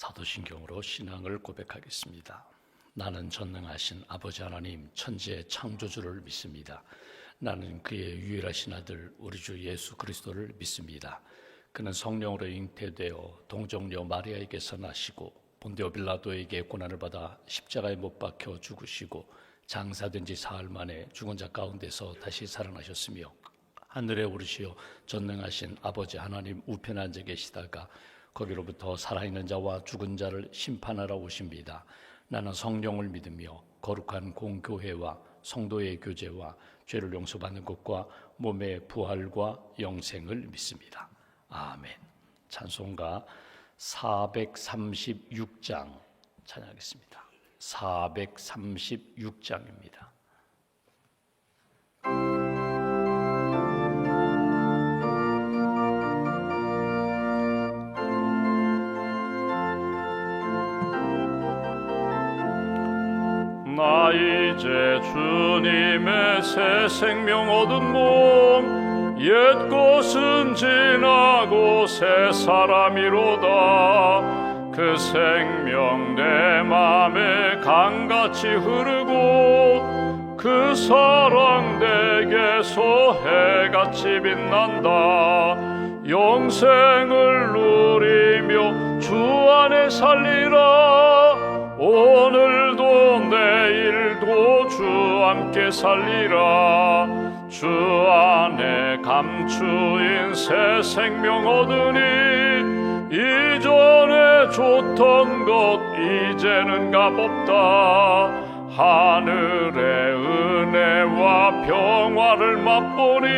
사도신경으로 신앙을 고백하겠습니다. 나는 전능하신 아버지 하나님 천지의 창조주를 믿습니다. 나는 그의 유일하신 아들 우리 주 예수 그리스도를 믿습니다. 그는 성령으로 잉태되어 동정녀 마리아에게서 나시고 본디오 빌라도에게 고난을 받아 십자가에 못 박혀 죽으시고 장사된 지 사흘 만에 죽은 자 가운데서 다시 살아나셨으며 하늘에 오르시어 전능하신 아버지 하나님 우편에 앉아 계시다가 거기로부터 살아있는 자와 죽은 자를 심판하러 오십니다. 나는 성령을 믿으며 거룩한 공교회와 성도의 교제와 죄를 용서받는 것과 몸의 부활과 영생을 믿습니다. 아멘. 찬송가 436장 찬양하겠습니다. 436장입니다. 나 이제 주님의 새 생명 얻은 몸 옛 것은 지나고 새 사람이로다. 그 생명 내 맘에 강같이 흐르고 그 사랑 내게서 해같이 빛난다. 영생을 누리며 주 안에 살리라. 오늘도 내일도 주 함께 살리라. 주 안에 감추인 새 생명 얻으니 이전에 줬던 것 이제는 값없다. 하늘의 은혜와 평화를 맛보니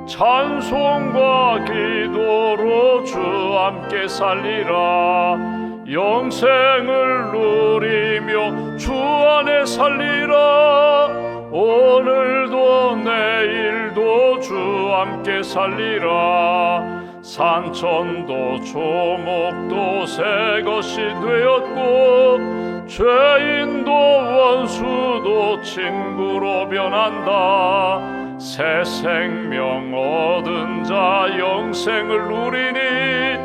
찬송과 기도로 주 함께 살리라. 영생을 누리며 주 안에 살리라. 오늘도 내일도 주 함께 살리라. 산천도 조목도 새 것이 되었고 죄인도 원수도 친구로 변한다. 새 생명 얻은 자 영생을 누리니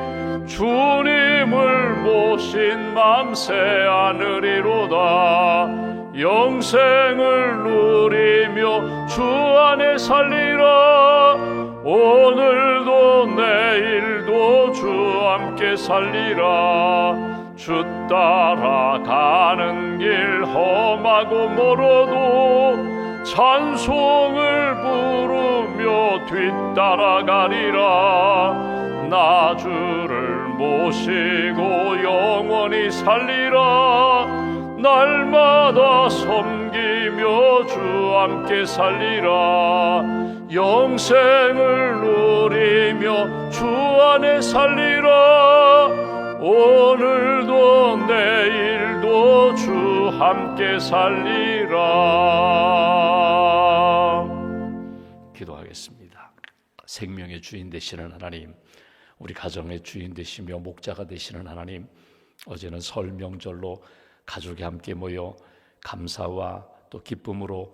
주님을 모신 맘 새 하늘이로다. 영생을 누리며 주 안에 살리라. 오늘도 내일도 주 함께 살리라. 주 따라가는 길 험하고 멀어도 찬송을 부르며 뒤따라가리라. 나 주를 모시고 영원히 살리라. 날마다 섬기며 주 함께 살리라. 영생을 누리며 주 안에 살리라. 오늘도 내일도 주 함께 살리라. 기도하겠습니다. 생명의 주인 되시는 하나님, 우리 가정의 주인 되시며 목자가 되시는 하나님, 어제는 설 명절로 가족이 함께 모여 감사와 또 기쁨으로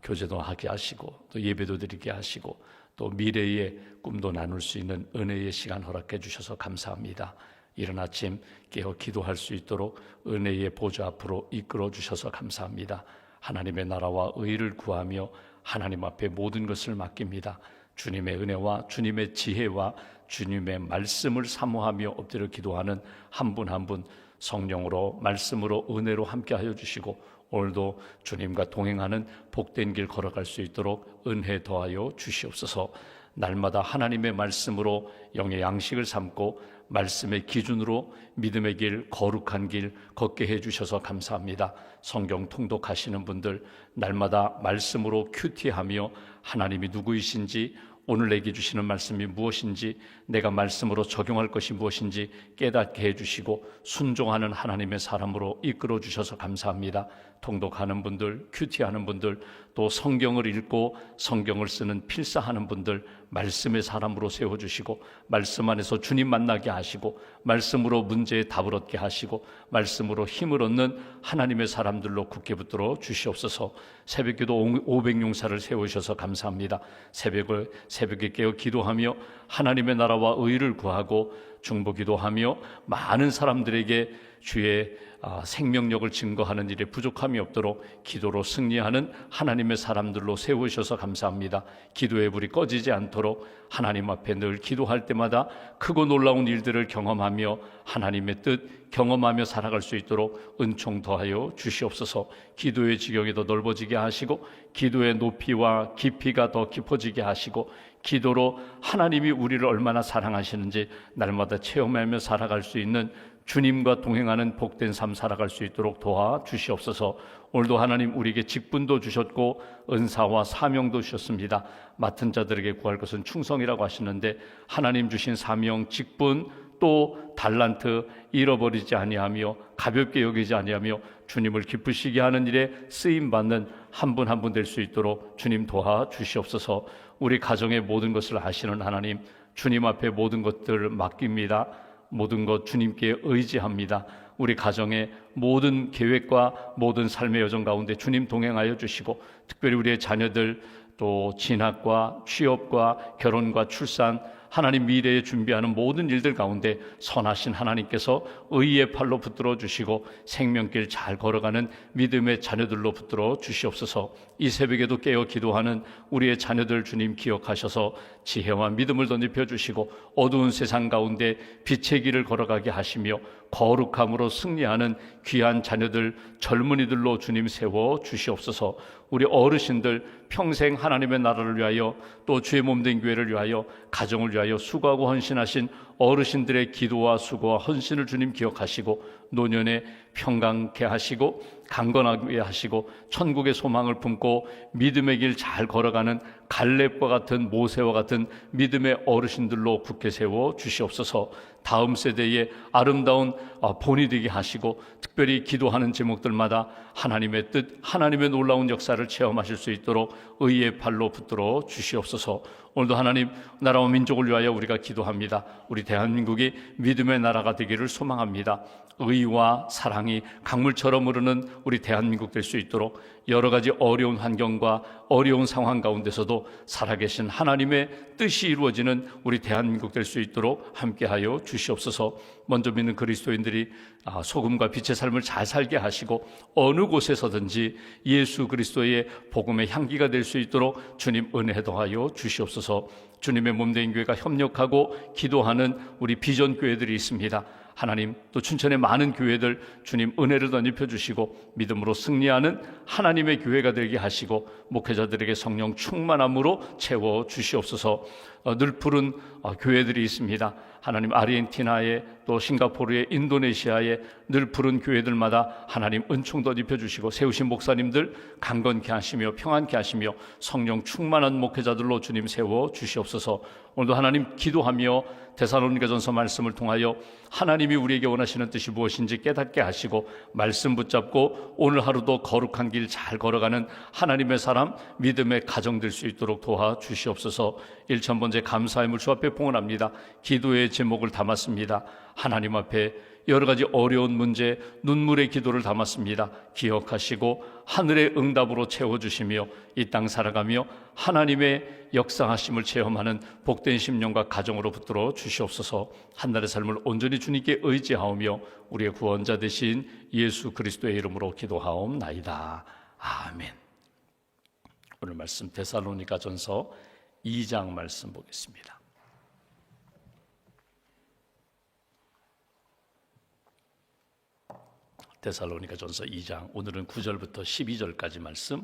교제도 하게 하시고 또 예배도 드리게 하시고 또 미래의 꿈도 나눌 수 있는 은혜의 시간 허락해 주셔서 감사합니다. 이른 아침 깨어 기도할 수 있도록 은혜의 보좌 앞으로 이끌어 주셔서 감사합니다. 하나님의 나라와 의를 구하며 하나님 앞에 모든 것을 맡깁니다. 주님의 은혜와 주님의 지혜와 주님의 말씀을 사모하며 엎드려 기도하는 한 분 한 분 성령으로 말씀으로 은혜로 함께하여 주시고 오늘도 주님과 동행하는 복된 길 걸어갈 수 있도록 은혜 더하여 주시옵소서. 날마다 하나님의 말씀으로 영의 양식을 삼고 말씀의 기준으로 믿음의 길, 거룩한 길 걷게 해주셔서 감사합니다. 성경 통독하시는 분들 날마다 말씀으로 큐티하며 하나님이 누구이신지, 오늘 내게 주시는 말씀이 무엇인지, 내가 말씀으로 적용할 것이 무엇인지 깨닫게 해주시고 순종하는 하나님의 사람으로 이끌어 주셔서 감사합니다. 통독하는 분들, 큐티하는 분들, 또 성경을 읽고 성경을 쓰는 필사하는 분들 말씀의 사람으로 세워주시고 말씀 안에서 주님 만나게 하시고 말씀으로 문제의 답을 얻게 하시고 말씀으로 힘을 얻는 하나님의 사람들로 굳게 붙들어 주시옵소서. 새벽기도 500용사를 세우셔서 감사합니다. 새벽에 깨어 기도하며 하나님의 나라와 의를 구하고 중보기도하며 많은 사람들에게 주의 생명력을 증거하는 일에 부족함이 없도록 기도로 승리하는 하나님의 사람들로 세우셔서 감사합니다. 기도의 불이 꺼지지 않도록 하나님 앞에 늘 기도할 때마다 크고 놀라운 일들을 경험하며 하나님의 뜻 경험하며 살아갈 수 있도록 은총 더하여 주시옵소서. 기도의 지경이 더 넓어지게 하시고 기도의 높이와 깊이가 더 깊어지게 하시고 기도로 하나님이 우리를 얼마나 사랑하시는지 날마다 체험하며 살아갈 수 있는 주님과 동행하는 복된 삶 살아갈 수 있도록 도와주시옵소서. 오늘도 하나님 우리에게 직분도 주셨고 은사와 사명도 주셨습니다. 맡은 자들에게 구할 것은 충성이라고 하시는데 하나님 주신 사명, 직분 또 달란트 잃어버리지 아니하며 가볍게 여기지 아니하며 주님을 기쁘시게 하는 일에 쓰임받는 한 분 한 분 될 수 있도록 주님 도와주시옵소서. 우리 가정의 모든 것을 아시는 하나님, 주님 앞에 모든 것들을 맡깁니다. 모든 것 주님께 의지합니다. 우리 가정의 모든 계획과 모든 삶의 여정 가운데 주님 동행하여 주시고 특별히 우리의 자녀들 또 진학과 취업과 결혼과 출산 하나님 미래에 준비하는 모든 일들 가운데 선하신 하나님께서 의의 팔로 붙들어 주시고 생명길 잘 걸어가는 믿음의 자녀들로 붙들어 주시옵소서. 이 새벽에도 깨어 기도하는 우리의 자녀들 주님 기억하셔서 지혜와 믿음을 덧입혀 주시고 어두운 세상 가운데 빛의 길을 걸어가게 하시며 거룩함으로 승리하는 귀한 자녀들 젊은이들로 주님 세워 주시옵소서. 우리 어르신들 평생 하나님의 나라를 위하여 또 주의 몸된 교회를 위하여 가정을 위하여 수고하고 헌신하신 어르신들의 기도와 수고와 헌신을 주님 기억하시고 노년에 평강케 하시고 강건하게 하시고 천국의 소망을 품고 믿음의 길 잘 걸어가는 갈렙과 같은 모세와 같은 믿음의 어르신들로 굳게 세워 주시옵소서. 다음 세대의 아름다운 본이 되게 하시고 특별히 기도하는 제목들마다 하나님의 뜻, 하나님의 놀라운 역사를 체험하실 수 있도록 의의 팔로 붙들어 주시옵소서. 오늘도 하나님 나라와 민족을 위하여 우리가 기도합니다. 우리 대한민국이 믿음의 나라가 되기를 소망합니다. 의와 사랑이 강물처럼 흐르는 우리 대한민국 될 수 있도록 여러 가지 어려운 환경과 어려운 상황 가운데서도 살아계신 하나님의 뜻이 이루어지는 우리 대한민국 될 수 있도록 함께하여 주시옵소서. 먼저 믿는 그리스도인들이 소금과 빛의 삶을 잘 살게 하시고 어느 곳에서든지 예수 그리스도의 복음의 향기가 될 수 있도록 주님 은혜 더하여 주시옵소서. 주님의 몸된 교회가 협력하고 기도하는 우리 비전 교회들이 있습니다. 하나님 또 춘천의 많은 교회들 주님 은혜를 덧입혀 주시고 믿음으로 승리하는 하나님의 교회가 되게 하시고 목회자들에게 성령 충만함으로 채워 주시옵소서. 늘 푸른 교회들이 있습니다. 하나님 아르헨티나에 또 싱가포르에 인도네시아에 늘 푸른 교회들마다 하나님 은총 덧입혀 주시고 세우신 목사님들 강건케 하시며 평안케 하시며 성령 충만한 목회자들로 주님 세워 주시옵소서. 오늘도 하나님 기도하며 데살로니가전서 말씀을 통하여 하나님이 우리에게 원하시는 뜻이 무엇인지 깨닫게 하시고 말씀 붙잡고 오늘 하루도 거룩한 길 잘 걸어가는 하나님의 사람 믿음의 가정 될 수 있도록 도와주시옵소서. 1000번째 감사의 물주 앞에 봉헌합니다. 기도의 제목을 담았습니다. 하나님 앞에 여러 가지 어려운 문제, 눈물의 기도를 담았습니다. 기억하시고 하늘의 응답으로 채워주시며 이 땅 살아가며 하나님의 역사하심을 체험하는 복된 심령과 가정으로 붙들어 주시옵소서. 한날의 삶을 온전히 주님께 의지하오며 우리의 구원자 되신 예수 그리스도의 이름으로 기도하옵나이다. 아멘. 오늘 말씀 데살로니가전서 2장 말씀 보겠습니다. 데살로니가전서 2장 오늘은 9절부터 12절까지 말씀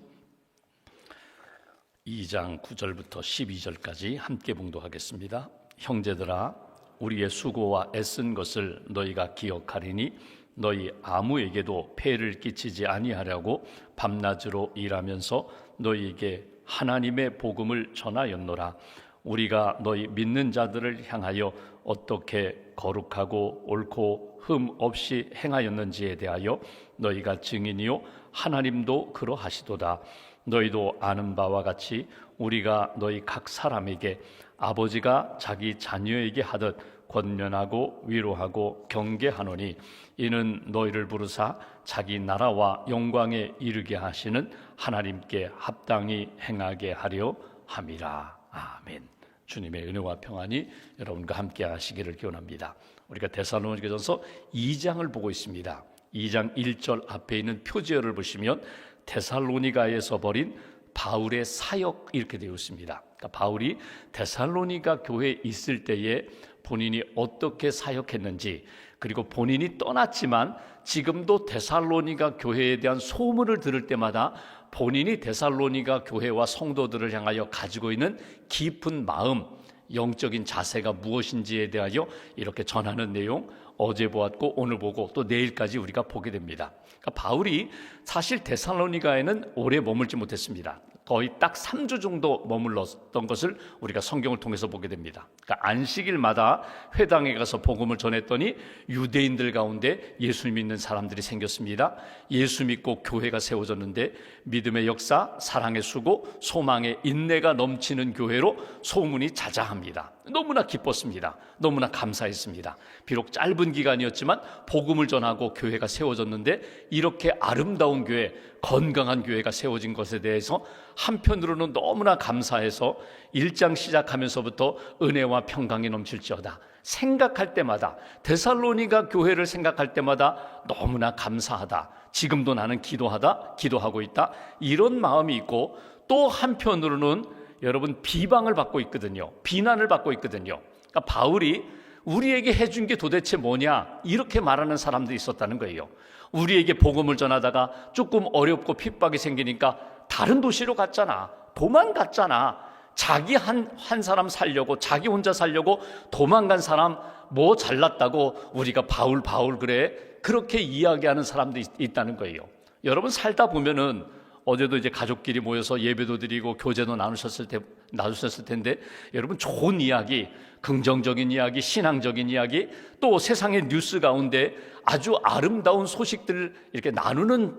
2장 9절부터 12절까지 함께 봉독하겠습니다. 형제들아 우리의 수고와 애쓴 것을 너희가 기억하리니 너희 아무에게도 폐를 끼치지 아니하려고 밤낮으로 일하면서 너희에게 하나님의 복음을 전하였노라. 우리가 너희 믿는 자들을 향하여 어떻게 거룩하고 옳고 흠 없이 행하였는지에 대하여 너희가 증인이요 하나님도 그러하시도다. 너희도 아는 바와 같이 우리가 너희 각 사람에게 아버지가 자기 자녀에게 하듯 권면하고 위로하고 경계하노니 이는 너희를 부르사 자기 나라와 영광에 이르게 하시는 하나님께 합당히 행하게 하려 함이라. 아멘. 주님의 은혜와 평안이 여러분과 함께 하시기를 기원합니다. 우리가 데살로니가전서 2장을 보고 있습니다. 2장 1절 앞에 있는 표지어를 보시면 데살로니가에서 벌인 바울의 사역 이렇게 되어 있습니다. 그러니까 바울이 데살로니가 교회에 있을 때에 본인이 어떻게 사역했는지, 그리고 본인이 떠났지만 지금도 데살로니가 교회에 대한 소문을 들을 때마다 본인이 데살로니가 교회와 성도들을 향하여 가지고 있는 깊은 마음, 영적인 자세가 무엇인지에 대하여 이렇게 전하는 내용, 어제 보았고 오늘 보고 또 내일까지 우리가 보게 됩니다. 그러니까 바울이 사실 데살로니가에는 오래 머물지 못했습니다. 거의 딱 3주 정도 머물렀던 것을 우리가 성경을 통해서 보게 됩니다. 그러니까 안식일마다 회당에 가서 복음을 전했더니 유대인들 가운데 예수 믿는 사람들이 생겼습니다. 예수 믿고 교회가 세워졌는데 믿음의 역사, 사랑의 수고, 소망의 인내가 넘치는 교회로 소문이 자자합니다. 너무나 기뻤습니다. 너무나 감사했습니다. 비록 짧은 기간이었지만 복음을 전하고 교회가 세워졌는데 이렇게 아름다운 교회, 건강한 교회가 세워진 것에 대해서 한편으로는 너무나 감사해서 1장 시작하면서부터 은혜와 평강이 넘칠지어다. 생각할 때마다, 데살로니가 교회를 생각할 때마다 너무나 감사하다. 지금도 나는 기도하고 있다. 이런 마음이 있고, 또 한편으로는 여러분 비방을 받고 있거든요. 비난을 받고 있거든요. 그러니까 바울이 우리에게 해준 게 도대체 뭐냐, 이렇게 말하는 사람도 있었다는 거예요. 우리에게 복음을 전하다가 조금 어렵고 핍박이 생기니까 다른 도시로 갔잖아, 도망갔잖아. 자기 한 사람 살려고, 자기 혼자 살려고 도망간 사람 뭐 잘났다고 우리가 바울 그래, 그렇게 이야기하는 사람도 있다는 거예요. 여러분 살다 보면은, 어제도 이제 가족끼리 모여서 예배도 드리고 교제도 나누셨을 텐데, 여러분 좋은 이야기, 긍정적인 이야기, 신앙적인 이야기, 또 세상의 뉴스 가운데 아주 아름다운 소식들을 이렇게 나누는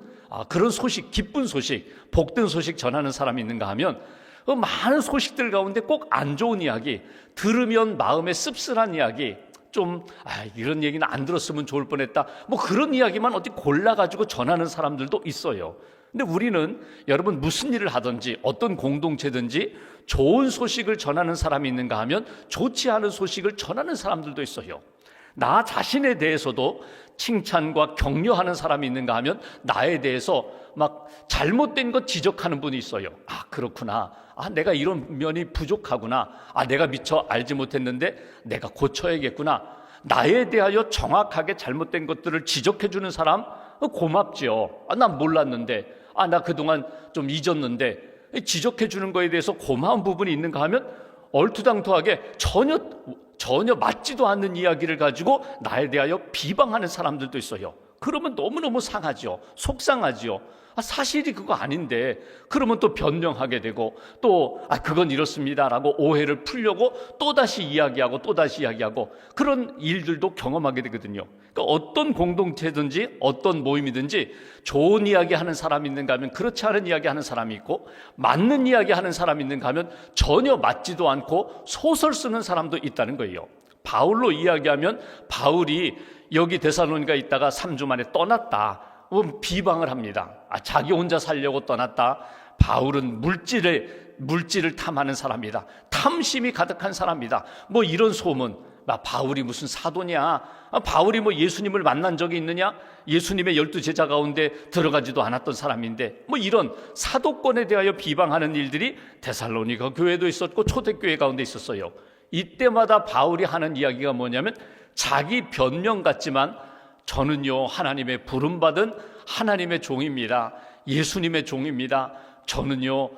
그런 소식, 기쁜 소식, 복된 소식 전하는 사람이 있는가 하면 그 많은 소식들 가운데 꼭 안 좋은 이야기, 들으면 마음에 씁쓸한 이야기, 좀 이런 얘기는 안 들었으면 좋을 뻔했다, 뭐 그런 이야기만 어디 골라가지고 전하는 사람들도 있어요. 근데 우리는 여러분 무슨 일을 하든지 어떤 공동체든지 좋은 소식을 전하는 사람이 있는가 하면 좋지 않은 소식을 전하는 사람들도 있어요. 나 자신에 대해서도 칭찬과 격려하는 사람이 있는가 하면 나에 대해서 막 잘못된 것 지적하는 분이 있어요. 그렇구나, 내가 이런 면이 부족하구나, 내가 미처 알지 못했는데 내가 고쳐야겠구나, 나에 대하여 정확하게 잘못된 것들을 지적해 주는 사람 고맙지요. 난 몰랐는데, 나 그동안 좀 잊었는데, 지적해 주는 거에 대해서 고마운 부분이 있는가 하면 얼토당토하게 전혀 맞지도 않는 이야기를 가지고 나에 대하여 비방하는 사람들도 있어요. 그러면 너무너무 상하죠. 속상하죠. 사실이 그거 아닌데, 그러면 또 변명하게 되고, 또 그건 이렇습니다라고 오해를 풀려고 또다시 이야기하고 그런 일들도 경험하게 되거든요. 그러니까 어떤 공동체든지 어떤 모임이든지 좋은 이야기 하는 사람이 있는가 하면 그렇지 않은 이야기 하는 사람이 있고, 맞는 이야기 하는 사람이 있는가 하면 전혀 맞지도 않고 소설 쓰는 사람도 있다는 거예요. 바울로 이야기하면 바울이 여기 데살로니가 있다가 3주 만에 떠났다, 비방을 합니다. 자기 혼자 살려고 떠났다. 바울은 물질을 탐하는 사람이다. 탐심이 가득한 사람이다. 뭐 이런 소문. 바울이 무슨 사도냐? 바울이 뭐 예수님을 만난 적이 있느냐? 예수님의 12제자 가운데 들어가지도 않았던 사람인데, 뭐 이런 사도권에 대하여 비방하는 일들이 데살로니가 교회도 있었고 초대교회 가운데 있었어요. 이때마다 바울이 하는 이야기가 뭐냐면, 자기 변명 같지만 저는요 하나님의 부름받은 하나님의 종입니다. 예수님의 종입니다. 저는요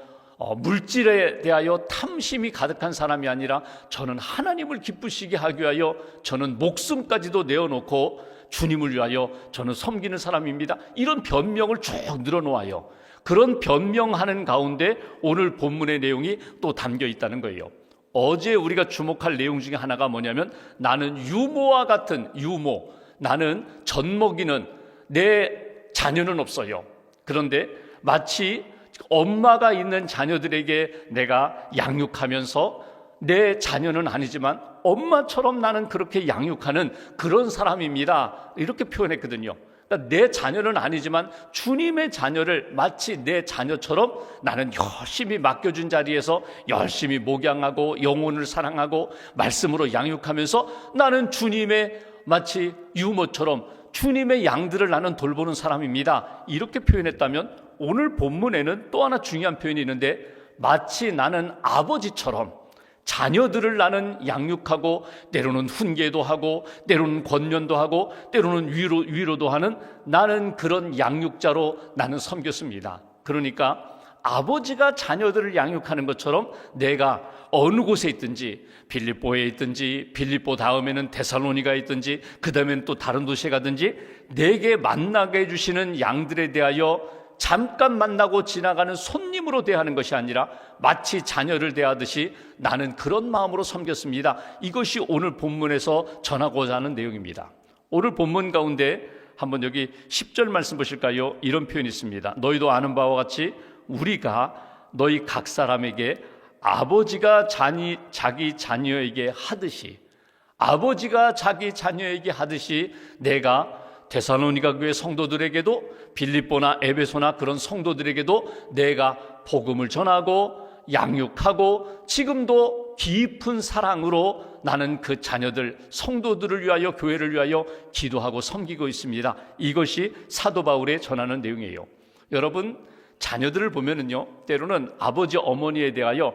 물질에 대하여 탐심이 가득한 사람이 아니라 저는 하나님을 기쁘시게 하기 위하여 저는 목숨까지도 내어놓고 주님을 위하여 저는 섬기는 사람입니다. 이런 변명을 쭉 늘어놓아요. 그런 변명하는 가운데 오늘 본문의 내용이 또 담겨 있다는 거예요. 어제 우리가 주목할 내용 중에 하나가 뭐냐면, 나는 유모와 같은 유모, 나는 젖먹이는 내 자녀는 없어요. 그런데 마치 엄마가 있는 자녀들에게 내가 양육하면서 내 자녀는 아니지만 엄마처럼 나는 그렇게 양육하는 그런 사람입니다. 이렇게 표현했거든요. 그러니까 내 자녀는 아니지만 주님의 자녀를 마치 내 자녀처럼 나는 열심히 맡겨준 자리에서 열심히 목양하고 영혼을 사랑하고 말씀으로 양육하면서 나는 주님의 마치 유모처럼 주님의 양들을 나는 돌보는 사람입니다. 이렇게 표현했다면 오늘 본문에는 또 하나 중요한 표현이 있는데 마치 나는 아버지처럼 자녀들을 나는 양육하고 때로는 훈계도 하고 때로는 권면도 하고 때로는 위로도 하는 나는 그런 양육자로 나는 섬겼습니다. 그러니까 아버지가 자녀들을 양육하는 것처럼 내가 어느 곳에 있든지 빌립보에 있든지 빌립보 다음에는 데살로니가에 있든지 그 다음에는 또 다른 도시에 가든지 내게 만나게 해주시는 양들에 대하여 잠깐 만나고 지나가는 손님으로 대하는 것이 아니라 마치 자녀를 대하듯이 나는 그런 마음으로 섬겼습니다. 이것이 오늘 본문에서 전하고자 하는 내용입니다. 오늘 본문 가운데 한번 여기 10절 말씀 보실까요? 이런 표현이 있습니다. 너희도 아는 바와 같이 우리가 너희 각 사람에게 아버지가 자기 자녀에게 하듯이 아버지가 자기 자녀에게 하듯이 내가 데살로니가 교회 성도들에게도 빌립보나 에베소나 그런 성도들에게도 내가 복음을 전하고 양육하고 지금도 깊은 사랑으로 나는 그 자녀들 성도들을 위하여 교회를 위하여 기도하고 섬기고 있습니다. 이것이 사도 바울의 전하는 내용이에요. 여러분 자녀들을 보면은요 때로는 아버지 어머니에 대하여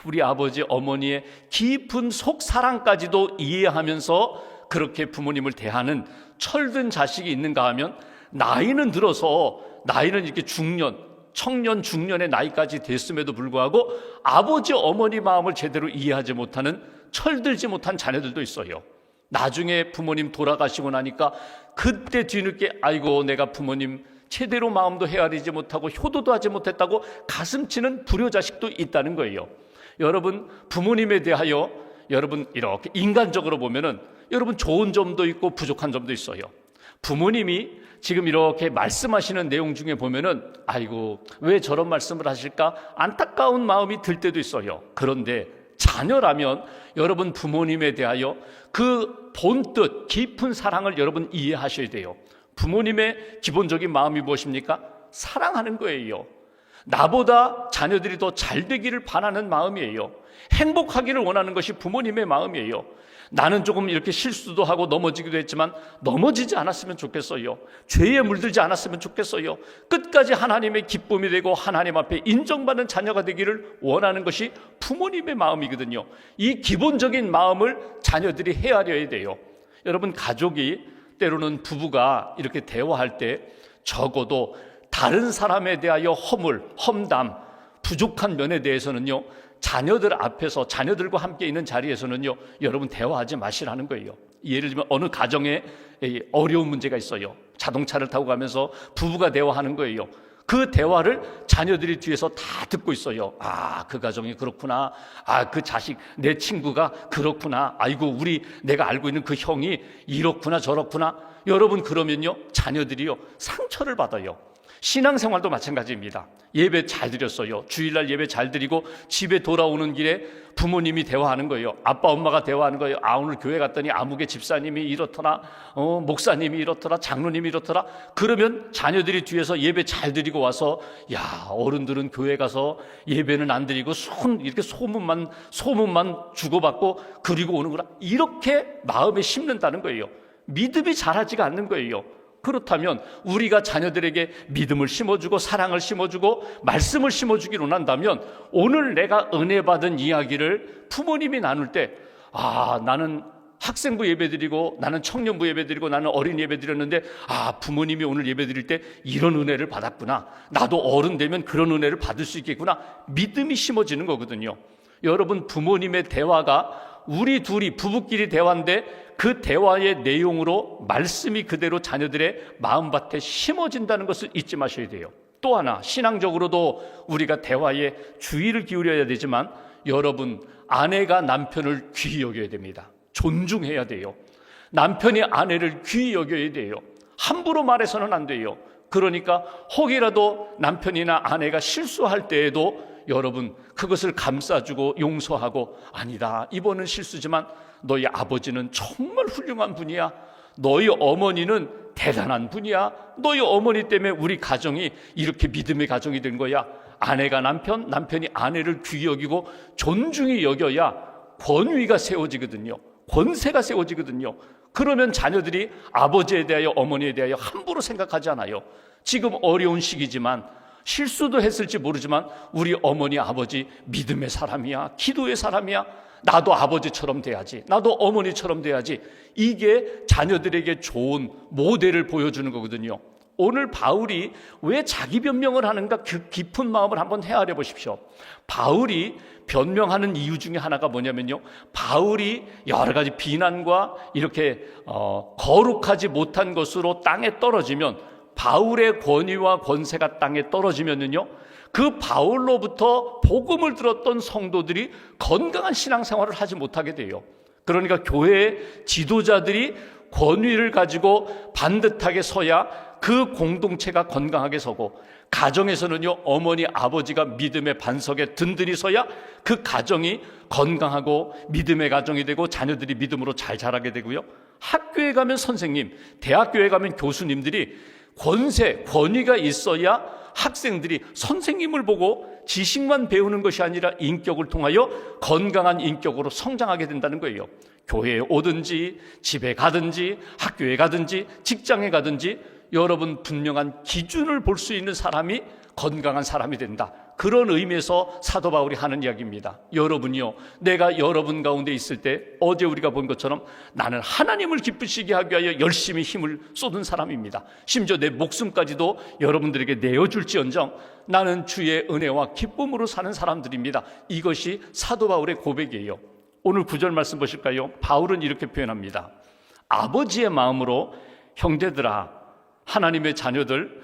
우리 아버지 어머니의 깊은 속사랑까지도 이해하면서 그렇게 부모님을 대하는 철든 자식이 있는가 하면 나이는 들어서 나이는 이렇게 청년 중년의 나이까지 됐음에도 불구하고 아버지 어머니 마음을 제대로 이해하지 못하는 철들지 못한 자녀들도 있어요. 나중에 부모님 돌아가시고 나니까 그때 뒤늦게 아이고 내가 부모님 제대로 마음도 헤아리지 못하고 효도도 하지 못했다고 가슴치는 불효자식도 있다는 거예요. 여러분 부모님에 대하여 여러분 이렇게 인간적으로 보면은 여러분 좋은 점도 있고 부족한 점도 있어요. 부모님이 지금 이렇게 말씀하시는 내용 중에 보면은 아이고 왜 저런 말씀을 하실까 안타까운 마음이 들 때도 있어요. 그런데 자녀라면 여러분 부모님에 대하여 그 본뜻 깊은 사랑을 여러분 이해하셔야 돼요. 부모님의 기본적인 마음이 무엇입니까? 사랑하는 거예요. 나보다 자녀들이 더 잘 되기를 바라는 마음이에요. 행복하기를 원하는 것이 부모님의 마음이에요. 나는 조금 이렇게 실수도 하고 넘어지기도 했지만 넘어지지 않았으면 좋겠어요. 죄에 물들지 않았으면 좋겠어요. 끝까지 하나님의 기쁨이 되고 하나님 앞에 인정받는 자녀가 되기를 원하는 것이 부모님의 마음이거든요. 이 기본적인 마음을 자녀들이 헤아려야 돼요. 여러분 가족이 때로는 부부가 이렇게 대화할 때 적어도 다른 사람에 대하여 험담, 부족한 면에 대해서는요 자녀들 앞에서 자녀들과 함께 있는 자리에서는요 여러분 대화하지 마시라는 거예요. 예를 들면 어느 가정에 어려운 문제가 있어요. 자동차를 타고 가면서 부부가 대화하는 거예요. 그 대화를 자녀들이 뒤에서 다 듣고 있어요. 그 가정이 그렇구나. 그 자식 내 친구가 그렇구나. 아이고 내가 알고 있는 그 형이 이렇구나 저렇구나. 여러분 그러면요 자녀들이요 상처를 받아요. 신앙생활도 마찬가지입니다. 예배 잘 드렸어요. 주일날 예배 잘 드리고 집에 돌아오는 길에 부모님이 대화하는 거예요. 아빠 엄마가 대화하는 거예요. 오늘 교회 갔더니 아무개 집사님이 이렇더라, 목사님이 이렇더라, 장로님이 이렇더라. 그러면 자녀들이 뒤에서 예배 잘 드리고 와서 어른들은 교회 가서 예배는 안 드리고 이렇게 소문만 주고받고 그리고 오는구나. 이렇게 마음에 심는다는 거예요. 믿음이 자라지가 않는 거예요. 그렇다면 우리가 자녀들에게 믿음을 심어주고 사랑을 심어주고 말씀을 심어주기를 원한다면 오늘 내가 은혜 받은 이야기를 부모님이 나눌 때 나는 학생부 예배드리고 나는 청년부 예배드리고 나는 어린 예배드렸는데 부모님이 오늘 예배드릴 때 이런 은혜를 받았구나. 나도 어른 되면 그런 은혜를 받을 수 있겠구나. 믿음이 심어지는 거거든요. 여러분 부모님의 대화가 우리 둘이 부부끼리 대화인데 그 대화의 내용으로 말씀이 그대로 자녀들의 마음밭에 심어진다는 것을 잊지 마셔야 돼요. 또 하나 신앙적으로도 우리가 대화에 주의를 기울여야 되지만 여러분 아내가 남편을 귀히 여겨야 됩니다. 존중해야 돼요. 남편이 아내를 귀히 여겨야 돼요. 함부로 말해서는 안 돼요. 그러니까 혹이라도 남편이나 아내가 실수할 때에도 여러분 그것을 감싸주고 용서하고, 아니다, 이번은 실수지만 너희 아버지는 정말 훌륭한 분이야, 너희 어머니는 대단한 분이야, 너희 어머니 때문에 우리 가정이 이렇게 믿음의 가정이 된 거야, 아내가 남편, 남편이 아내를 귀히 여기고 존중히 여겨야 권위가 세워지거든요. 권세가 세워지거든요. 그러면 자녀들이 아버지에 대하여 어머니에 대하여 함부로 생각하지 않아요. 지금 어려운 시기지만 실수도 했을지 모르지만 우리 어머니 아버지 믿음의 사람이야, 기도의 사람이야, 나도 아버지처럼 돼야지, 나도 어머니처럼 돼야지, 이게 자녀들에게 좋은 모델을 보여주는 거거든요. 오늘 바울이 왜 자기 변명을 하는가, 그 깊은 마음을 한번 헤아려 보십시오. 바울이 변명하는 이유 중에 하나가 뭐냐면요, 바울이 여러 가지 비난과 이렇게 거룩하지 못한 것으로 땅에 떨어지면, 바울의 권위와 권세가 땅에 떨어지면요, 그 바울로부터 복음을 들었던 성도들이 건강한 신앙생활을 하지 못하게 돼요. 그러니까 교회의 지도자들이 권위를 가지고 반듯하게 서야 그 공동체가 건강하게 서고, 가정에서는요, 어머니 아버지가 믿음의 반석에 든든히 서야 그 가정이 건강하고 믿음의 가정이 되고 자녀들이 믿음으로 잘 자라게 되고요, 학교에 가면 선생님, 대학교에 가면 교수님들이 권위가 있어야 학생들이 선생님을 보고 지식만 배우는 것이 아니라 인격을 통하여 건강한 인격으로 성장하게 된다는 거예요. 교회에 오든지 집에 가든지 학교에 가든지 직장에 가든지 여러분 분명한 기준을 볼 수 있는 사람이 건강한 사람이 된다. 그런 의미에서 사도 바울이 하는 이야기입니다. 여러분이요, 내가 여러분 가운데 있을 때 어제 우리가 본 것처럼 나는 하나님을 기쁘시게 하기 위하여 열심히 힘을 쏟은 사람입니다. 심지어 내 목숨까지도 여러분들에게 내어줄지언정 나는 주의 은혜와 기쁨으로 사는 사람들입니다. 이것이 사도 바울의 고백이에요. 오늘 9절 말씀 보실까요? 바울은 이렇게 표현합니다. 아버지의 마음으로 형제들아, 하나님의 자녀들,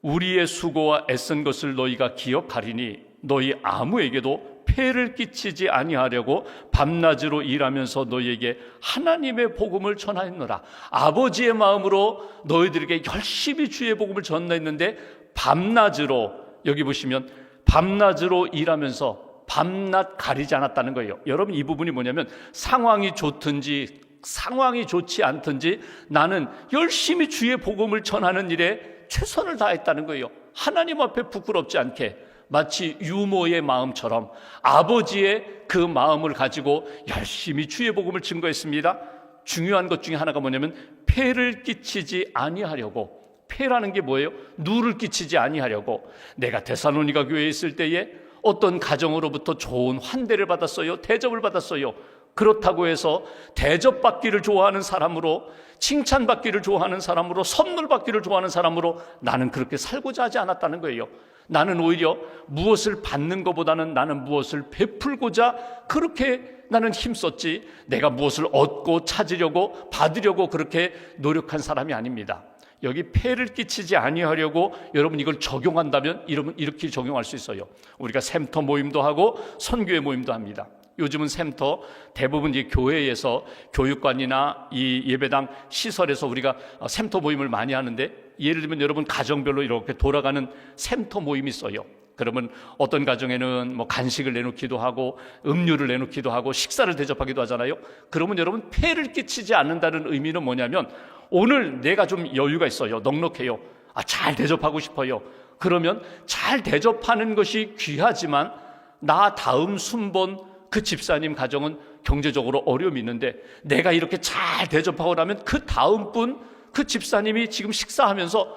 우리의 수고와 애쓴 것을 너희가 기억하리니 너희 아무에게도 폐를 끼치지 아니하려고 밤낮으로 일하면서 너희에게 하나님의 복음을 전하였노라. 아버지의 마음으로 너희들에게 열심히 주의 복음을 전했는데 밤낮으로, 여기 보시면 밤낮으로 일하면서 밤낮 가리지 않았다는 거예요. 여러분, 이 부분이 뭐냐면 상황이 좋든지 상황이 좋지 않든지 나는 열심히 주의 복음을 전하는 일에 최선을 다했다는 거예요. 하나님 앞에 부끄럽지 않게, 마치 유모의 마음처럼 아버지의 그 마음을 가지고 열심히 주의 복음을 증거했습니다. 중요한 것 중에 하나가 뭐냐면 폐를 끼치지 아니하려고. 폐라는 게 뭐예요? 누를 끼치지 아니하려고. 내가 데살로니가 교회에 있을 때에 어떤 가정으로부터 좋은 환대를 받았어요. 대접을 받았어요. 그렇다고 해서 대접받기를 좋아하는 사람으로, 칭찬받기를 좋아하는 사람으로, 선물 받기를 좋아하는 사람으로 나는 그렇게 살고자 하지 않았다는 거예요. 나는 오히려 무엇을 받는 것보다는 나는 무엇을 베풀고자 그렇게 나는 힘썼지, 내가 무엇을 얻고 찾으려고 받으려고 그렇게 노력한 사람이 아닙니다. 여기 폐를 끼치지 아니하려고 여러분 이걸 적용한다면 이렇게 적용할 수 있어요. 우리가 샘터 모임도 하고 선교회 모임도 합니다. 요즘은 샘터 대부분 이 교회에서 교육관이나 이 예배당 시설에서 우리가 샘터 모임을 많이 하는데, 예를 들면 여러분 가정별로 이렇게 돌아가는 샘터 모임이 있어요. 그러면 어떤 가정에는 뭐 간식을 내놓기도 하고 음료를 내놓기도 하고 식사를 대접하기도 하잖아요. 그러면 여러분 폐를 끼치지 않는다는 의미는 뭐냐면, 오늘 내가 좀 여유가 있어요. 넉넉해요. 잘 대접하고 싶어요. 그러면 잘 대접하는 것이 귀하지만 나 다음 순번 그 집사님 가정은 경제적으로 어려움이 있는데 내가 이렇게 잘 대접하고 나면 그 다음 분, 그 집사님이 지금 식사하면서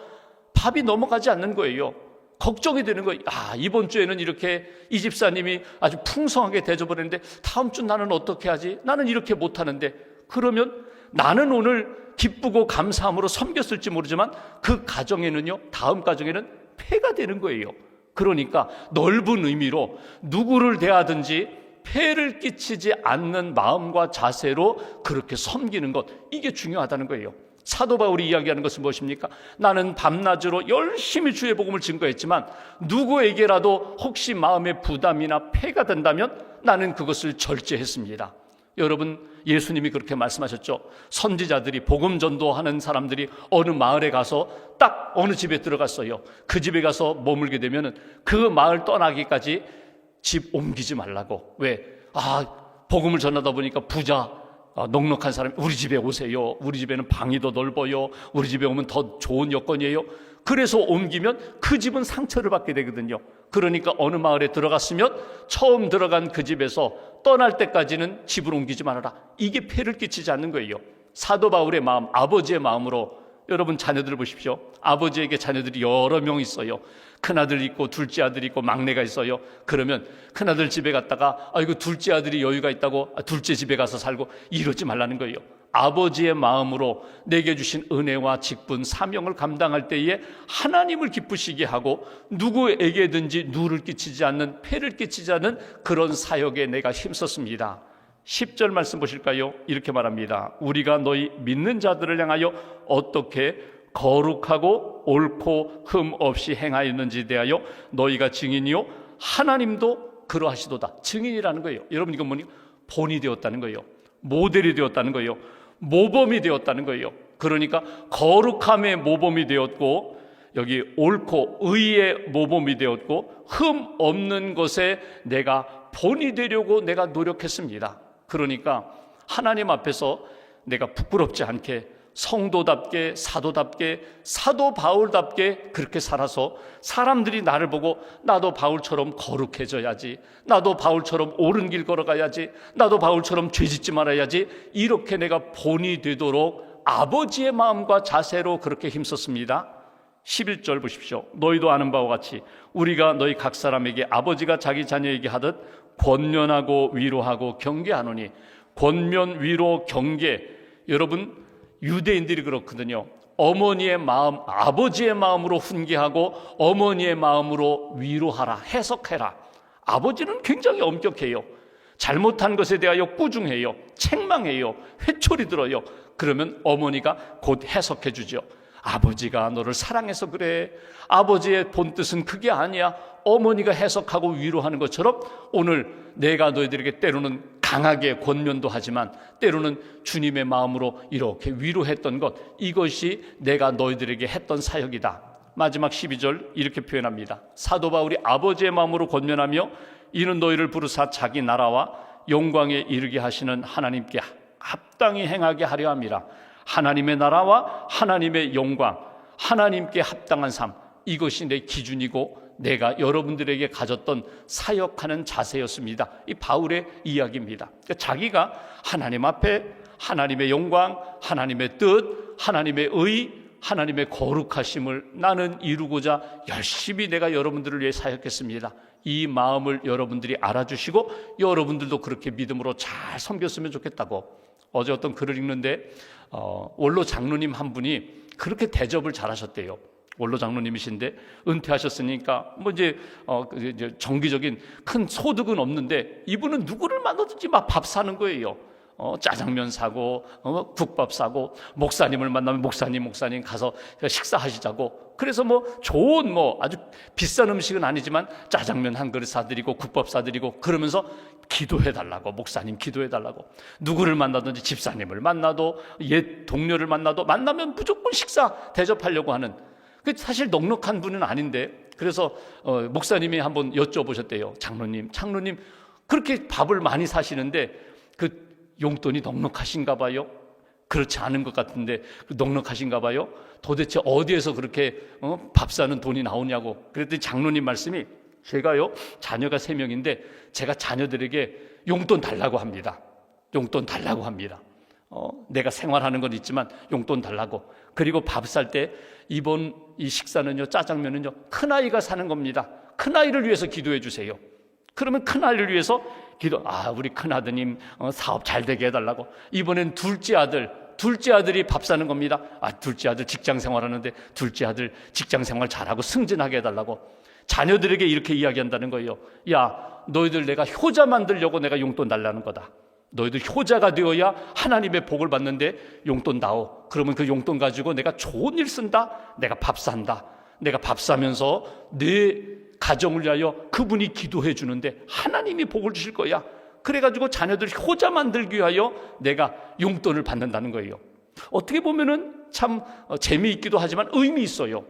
밥이 넘어가지 않는 거예요. 걱정이 되는 거예요. 이번 주에는 이렇게 이 집사님이 아주 풍성하게 대접을 했는데 다음 주 나는 어떻게 하지? 나는 이렇게 못하는데. 그러면 나는 오늘 기쁘고 감사함으로 섬겼을지 모르지만 그 가정에는요, 다음 가정에는 폐가 되는 거예요. 그러니까 넓은 의미로 누구를 대하든지 폐를 끼치지 않는 마음과 자세로 그렇게 섬기는 것, 이게 중요하다는 거예요. 사도 바울이 이야기하는 것은 무엇입니까? 나는 밤낮으로 열심히 주의 복음을 증거했지만 누구에게라도 혹시 마음의 부담이나 폐가 된다면 나는 그것을 절제했습니다. 여러분, 예수님이 그렇게 말씀하셨죠. 선지자들이, 복음 전도하는 사람들이 어느 마을에 가서 딱 어느 집에 들어갔어요. 그 집에 가서 머물게 되면 그 마을 떠나기까지 집 옮기지 말라고. 왜? 복음을 전하다 보니까 부자, 넉넉한 사람이 우리 집에 오세요. 우리 집에는 방이 더 넓어요. 우리 집에 오면 더 좋은 여건이에요. 그래서 옮기면 그 집은 상처를 받게 되거든요. 그러니까 어느 마을에 들어갔으면 처음 들어간 그 집에서 떠날 때까지는 집을 옮기지 말아라. 이게 폐를 끼치지 않는 거예요. 사도 바울의 마음, 아버지의 마음으로. 여러분 자녀들 보십시오. 아버지에게 자녀들이 여러 명 있어요. 큰아들 있고 둘째 아들 있고 막내가 있어요. 그러면 큰아들 집에 갔다가 이거 둘째 아들이 여유가 있다고 둘째 집에 가서 살고 이러지 말라는 거예요. 아버지의 마음으로 내게 주신 은혜와 직분, 사명을 감당할 때에 하나님을 기쁘시게 하고 누구에게든지 누를 끼치지 않는, 폐를 끼치지 않는 그런 사역에 내가 힘썼습니다. 10절 말씀 보실까요? 이렇게 말합니다. 우리가 너희 믿는 자들을 향하여 어떻게 거룩하고 옳고 흠 없이 행하였는지 대하여 너희가 증인이요 하나님도 그러하시도다. 증인이라는 거예요. 여러분 이건 뭐니? 본이 되었다는 거예요. 모델이 되었다는 거예요. 모범이 되었다는 거예요. 그러니까 거룩함의 모범이 되었고, 여기 옳고 의의 모범이 되었고, 흠 없는 것에 내가 본이 되려고 내가 노력했습니다. 그러니까 하나님 앞에서 내가 부끄럽지 않게 성도답게, 사도답게, 사도 바울답게 그렇게 살아서 사람들이 나를 보고 나도 바울처럼 거룩해져야지, 나도 바울처럼 옳은 길 걸어가야지, 나도 바울처럼 죄짓지 말아야지, 이렇게 내가 본이 되도록 아버지의 마음과 자세로 그렇게 힘썼습니다. 11절 보십시오. 너희도 아는 바와 같이 우리가 너희 각 사람에게 아버지가 자기 자녀에게 하듯 권면하고 위로하고 경계하노니. 권면, 위로, 경계. 여러분 유대인들이 그렇거든요. 어머니의 마음, 아버지의 마음으로 훈계하고 어머니의 마음으로 위로하라, 해석해라. 아버지는 굉장히 엄격해요. 잘못한 것에 대하여 꾸중해요. 책망해요. 회초리 들어요. 그러면 어머니가 곧 해석해 주죠. 아버지가 너를 사랑해서 그래. 아버지의 본뜻은 그게 아니야. 어머니가 해석하고 위로하는 것처럼 오늘 내가 너희들에게 때로는 강하게 권면도 하지만 때로는 주님의 마음으로 이렇게 위로했던 것, 이것이 내가 너희들에게 했던 사역이다. 마지막 12절 이렇게 표현합니다. 사도 바울이 아버지의 마음으로 권면하며 이는 너희를 부르사 자기 나라와 영광에 이르게 하시는 하나님께 합당히 행하게 하려 함이라. 하나님의 나라와 하나님의 영광, 하나님께 합당한 삶, 이것이 내 기준이고 내가 여러분들에게 가졌던 사역하는 자세였습니다. 이 바울의 이야기입니다. 그러니까 자기가 하나님 앞에 하나님의 영광, 하나님의 뜻, 하나님의 의, 하나님의 거룩하심을 나는 이루고자 열심히 내가 여러분들을 위해 사역했습니다. 이 마음을 여러분들이 알아주시고 여러분들도 그렇게 믿음으로 잘 섬겼으면 좋겠다고. 어제 어떤 글을 읽는데 원로 장로님 한 분이 그렇게 대접을 잘하셨대요. 원로 장로님이신데 은퇴하셨으니까 이제 정기적인 큰 소득은 없는데 이분은 누구를 만나든지 막 밥 사는 거예요. 짜장면 사고 국밥 사고, 목사님을 만나면 목사님 가서 식사하시자고. 그래서 좋은 아주 비싼 음식은 아니지만 짜장면 한 그릇 사드리고 국밥 사드리고, 그러면서 기도해달라고, 목사님 기도해달라고. 누구를 만나든지 집사님을 만나도 옛 동료를 만나면 무조건 식사 대접하려고 하는, 사실 넉넉한 분은 아닌데, 그래서 목사님이 한번 여쭤보셨대요. 장로님 그렇게 밥을 많이 사시는데 그 용돈이 넉넉하신가 봐요? 그렇지 않은 것 같은데 넉넉하신가 봐요? 도대체 어디에서 그렇게 밥 사는 돈이 나오냐고. 그랬더니 장로님 말씀이, 제가요 자녀가 3명인데 제가 자녀들에게 용돈 달라고 합니다. 용돈 달라고 합니다. 내가 생활하는 건 있지만 용돈 달라고. 그리고 밥 살 때 이번 이 식사는요, 짜장면은요, 큰아이가 사는 겁니다. 큰아이를 위해서 기도해 주세요. 그러면 큰아이를 위해서 우리 큰아드님 사업 잘 되게 해달라고. 이번엔 둘째 아들이 밥 사는 겁니다. 둘째 아들 직장 생활하는데 둘째 아들 직장 생활 잘하고 승진하게 해달라고. 자녀들에게 이렇게 이야기한다는 거예요. 야, 너희들 내가 효자 만들려고 내가 용돈 달라는 거다. 너희들 효자가 되어야 하나님의 복을 받는데 용돈 다오. 그러면 그 용돈 가지고 내가 좋은 일 쓴다. 내가 밥 산다. 내가 밥 사면서 내 가정을 위하여 그분이 기도해 주는데 하나님이 복을 주실 거야. 그래가지고 자녀들 효자 만들기 위하여 내가 용돈을 받는다는 거예요. 어떻게 보면은 참 재미있기도 하지만 의미 있어요.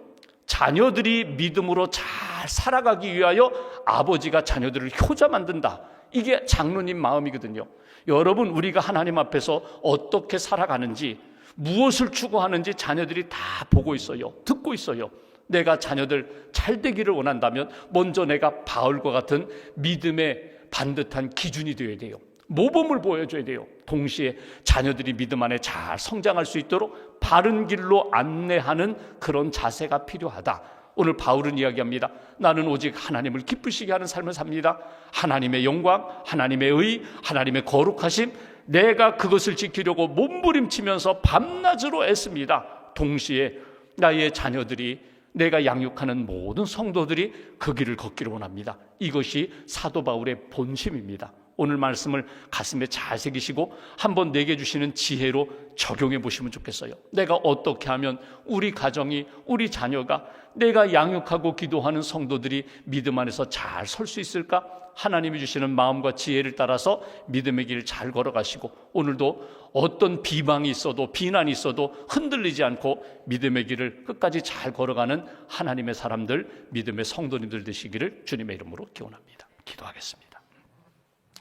자녀들이 믿음으로 잘 살아가기 위하여 아버지가 자녀들을 효자 만든다. 이게 장로님 마음이거든요. 여러분, 우리가 하나님 앞에서 어떻게 살아가는지, 무엇을 추구하는지 자녀들이 다 보고 있어요. 듣고 있어요. 내가 자녀들 잘 되기를 원한다면 먼저 내가 바울과 같은 믿음의 반듯한 기준이 되어야 돼요. 모범을 보여줘야 돼요. 동시에 자녀들이 믿음 안에 잘 성장할 수 있도록 바른 길로 안내하는 그런 자세가 필요하다. 오늘 바울은 이야기합니다. 나는 오직 하나님을 기쁘시게 하는 삶을 삽니다. 하나님의 영광, 하나님의 의, 하나님의 거룩하심, 내가 그것을 지키려고 몸부림치면서 밤낮으로 애씁니다. 동시에 나의 자녀들이, 내가 양육하는 모든 성도들이 그 길을 걷기를 원합니다. 이것이 사도 바울의 본심입니다. 오늘 말씀을 가슴에 잘 새기시고 한번 내게 주시는 지혜로 적용해 보시면 좋겠어요. 내가 어떻게 하면 우리 가정이, 우리 자녀가, 내가 양육하고 기도하는 성도들이 믿음 안에서 잘 설 수 있을까? 하나님이 주시는 마음과 지혜를 따라서 믿음의 길을 잘 걸어가시고, 오늘도 어떤 비방이 있어도, 비난이 있어도 흔들리지 않고 믿음의 길을 끝까지 잘 걸어가는 하나님의 사람들, 믿음의 성도님들 되시기를 주님의 이름으로 기원합니다. 기도하겠습니다.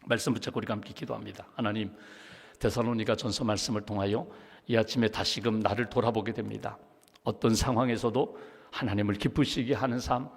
말씀 붙잡고 우리가 함께 기도합니다. 하나님, 데살로니가 전서 말씀을 통하여 이 아침에 다시금 나를 돌아보게 됩니다. 어떤 상황에서도 하나님을 기쁘시게 하는 삶,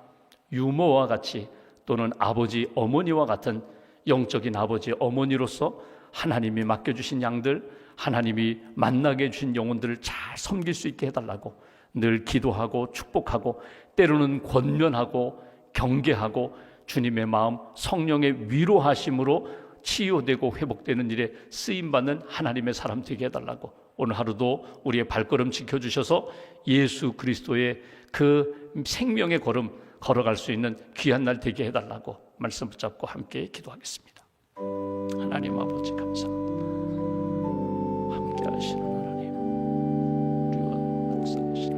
유모와 같이, 또는 아버지, 어머니와 같은 영적인 아버지, 어머니로서 하나님이 맡겨주신 양들, 하나님이 만나게 해주신 영혼들을 잘 섬길 수 있게 해달라고 늘 기도하고 축복하고, 때로는 권면하고 경계하고, 주님의 마음, 성령의 위로하심으로 치유되고 회복되는 일에 쓰임받는 하나님의 사람 되게 해달라고, 오늘 하루도 우리의 발걸음 지켜주셔서 예수 그리스도의 그 생명의 걸음 걸어갈 수 있는 귀한 날 되게 해달라고 말씀 붙잡고 함께 기도하겠습니다. 하나님 아버지 감사합니다. 함께 하시는 하나님, 우리와 역사하시는